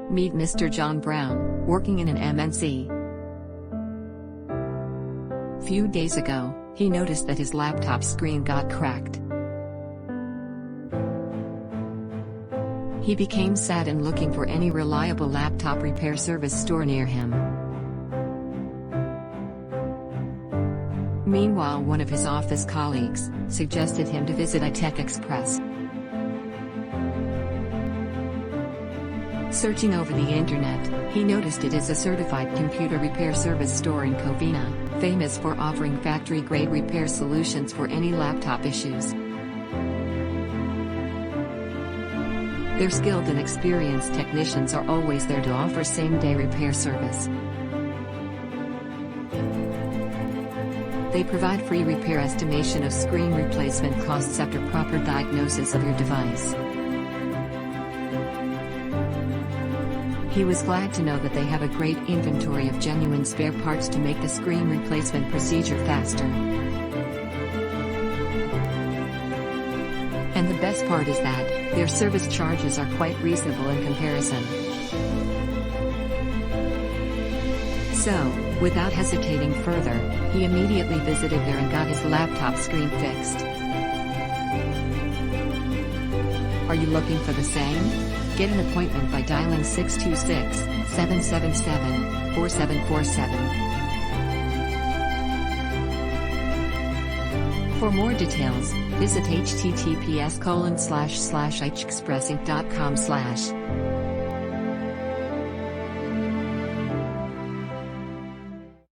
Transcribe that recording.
Meet Mr. John Brown, working in an MNC. Few days ago, he noticed that his laptop screen got cracked. He became sad and looking for any reliable laptop repair service store near him. Meanwhile, one of his office colleagues suggested him to visit iTech Xpress. Searching over the internet, he noticed it is a certified computer repair service store in Covina, famous for offering factory-grade repair solutions for any laptop issues. Their skilled and experienced technicians are always there to offer same-day repair service. They provide free repair estimation of screen replacement costs after proper diagnosis of your device. He was glad to know that they have a great inventory of genuine spare parts to make the screen replacement procedure faster. And the best part is that their service charges are quite reasonable in comparison. So, without hesitating further, he immediately visited there and got his laptop screen fixed. Are you looking for the same? Get an appointment by dialing 626-777-4747. For more details, visit https://ichexpressinc.com/.